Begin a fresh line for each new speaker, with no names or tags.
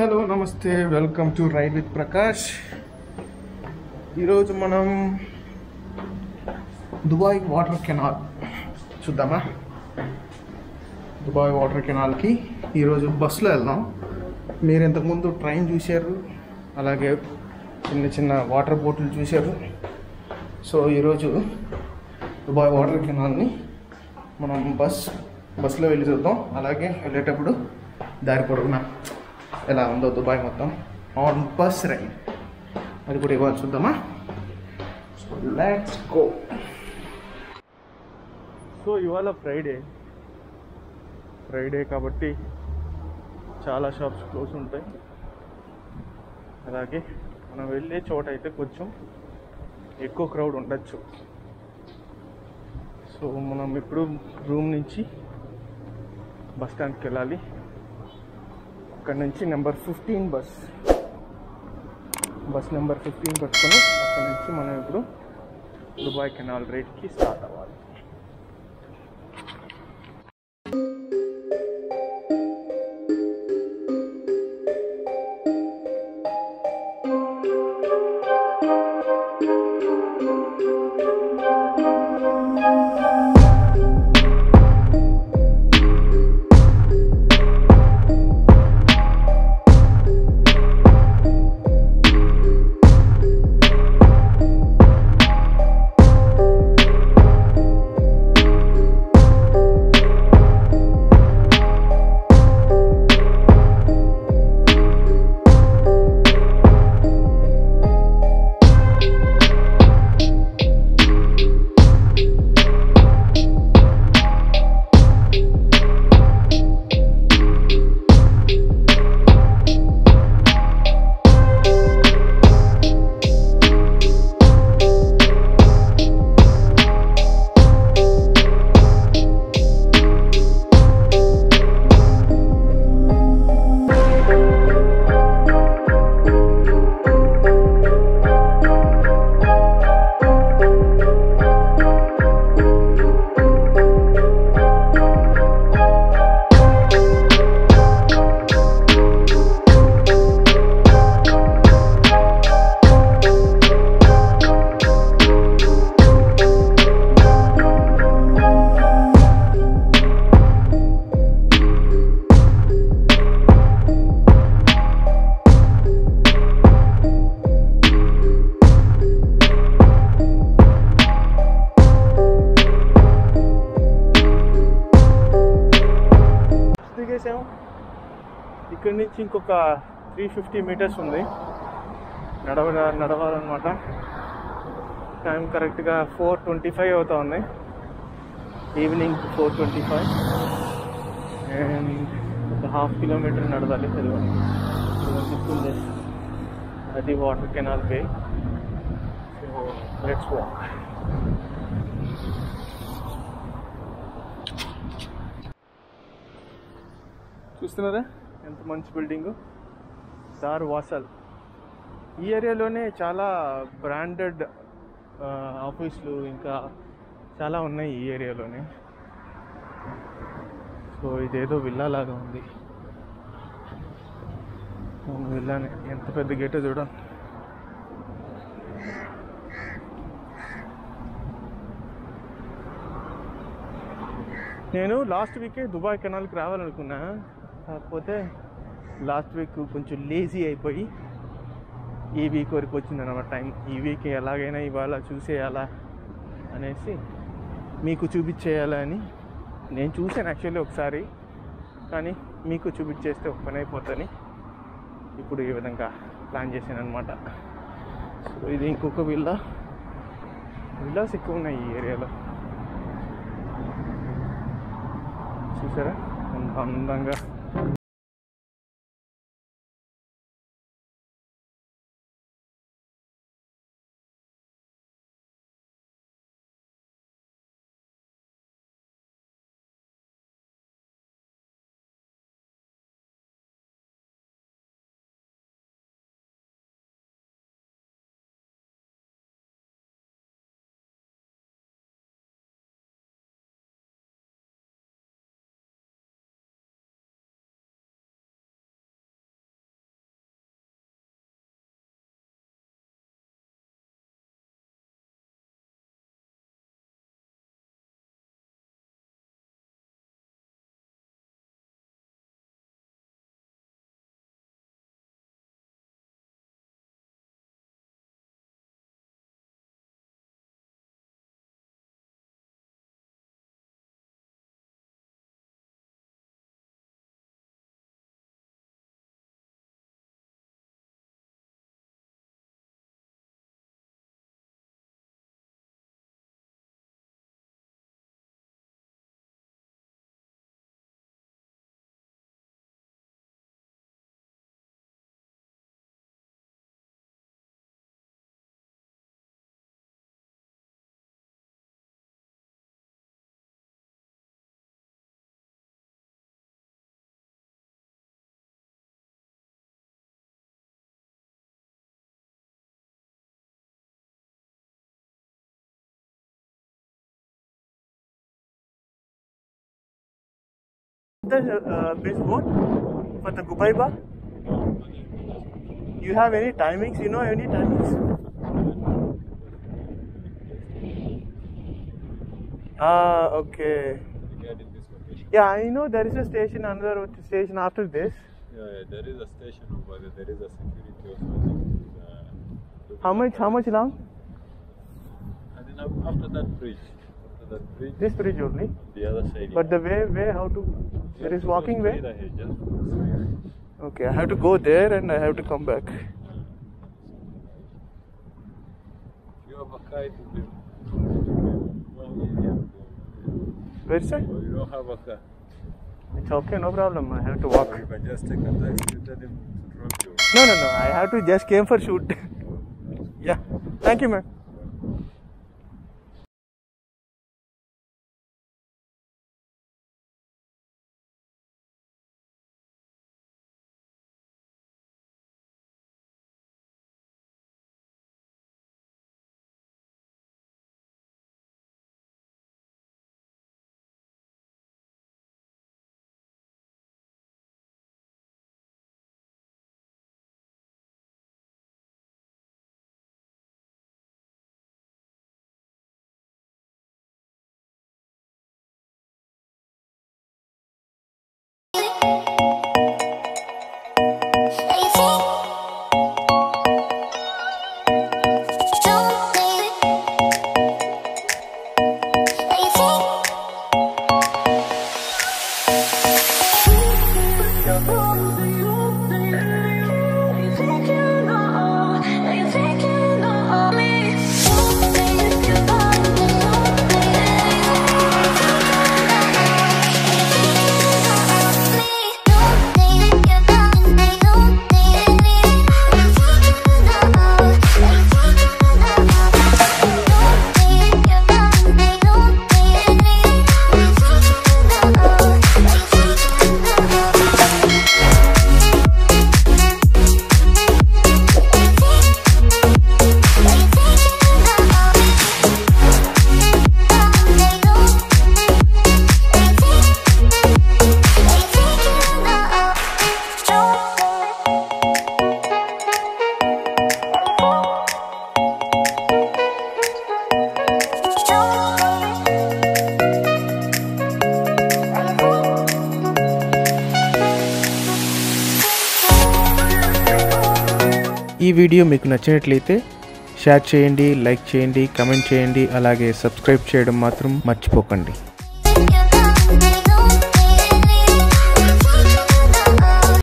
Hello నమస్తే, welcome to ride with Prakash. ఈరోజు మనం దుబాయ్ వాటర్ కెనాల్ చూద్దామా. దుబాయ్ వాటర్ కెనాల్కి ఈరోజు బస్సులో వెళ్దాం. మీరు ఇంతకుముందు ట్రైన్ చూశారు, అలాగే చిన్న చిన్న వాటర్ బోట్లు చూశారు. సో ఈరోజు దుబాయ్ వాటర్ కెనాల్ని మనం బస్సులో వెళ్ళి చూద్దాం. అలాగే వెళ్ళేటప్పుడు దారి పొడవునా ఎలా ఉందో దుబాయ్ మొత్తం ఆన్ బస్ రైడ్ అది కూడా ఇవాళ చూద్దామా. So let's go. సో ఇవాళ ఫ్రైడే కాబట్టి చాలా షాప్స్ క్లోజ్ ఉంటాయి. అలాగే మనం వెళ్ళే చోట అయితే కొంచెం ఎక్కువ క్రౌడ్ ఉండొచ్చు. సో మనం ఇప్పుడు రూమ్ నుంచి బస్ స్టాండ్కి వెళ్ళాలి. అక్కడ నుంచి నెంబర్ 15 బస్ నెంబర్ 15 పట్టుకొని అక్కడ నుంచి మనం ఇప్పుడు దుబాయ్ కెనాల్ రైడ్కి స్టార్ట్ అవ్వాలి. ఇక్కడి నుంచి ఇంకొక 350 మీటర్స్ ఉంది నడవాలన్నమాట. టైం కరెక్ట్గా 4:25 అవుతా ఉంది, ఈవినింగ్ 4:25. అండ్ ఒక 1/2 కిలోమీటర్ నడవాలి. చెప్తుంది అది water canal way. So let's walk. చూస్తున్నారా ఎంత మంచి బిల్డింగు, దార్ వాసల్. ఈ ఏరియాలోనే చాలా బ్రాండెడ్ ఆఫీసులు ఇంకా చాలా ఉన్నాయి ఈ ఏరియాలోనే. సో ఇదేదో విల్లా లాగా ఉంది. విల్లానే, ఎంత పెద్ద గేటో చూడ. నేను లాస్ట్ వీకే దుబాయ్ కెనాల్కి రావాలనుకున్నా, కాకపోతే లాస్ట్ వీక్ కొంచెం లేజీ అయిపోయి ఈ వీక్ వరకు వచ్చిందన్నమాట టైం. ఈ వీక్ ఎలాగైనా ఇవాళ చూసేయాలా అనేసి, మీకు చూపించేయాలని నేను చూసాను యాక్చువల్లీ ఒకసారి, కానీ మీకు చూపించేస్తే ఒక పని అయిపోతుంది. ఇప్పుడు ఈ విధంగా ప్లాన్ చేశాను అనమాట. సో ఇది ఇంకొక విల్లాస్ ఎక్కువ ఉన్నాయి ఈ ఏరియాలో. చూసారా ఎంత అందంగా. the best boat for the Gubaiba? You have any timings? You know any timings? Okay. Yeah, I know there is a station, another station after this.
Yeah, there is a station over there. There is a security also.
How much long?
And then after that bridge.
This bridge only?
The other side.
But the way how to? There is walking way? Okay, I have to go there and I have to come back.
If you have a car, it will be more easier.
Where is it?
You don't have a car.
It's okay, no problem. I have to walk.
You can just take a taxi and tell him to drop you.
No. I have to just came for shoot. Yeah. Thank you, man. ఈ video మీకు నచ్చినట్లయితే share చేయండి, like చేయండి, comment చేయండి, అలాగే subscribe చేయడం మాత్రం మర్చిపోకండి.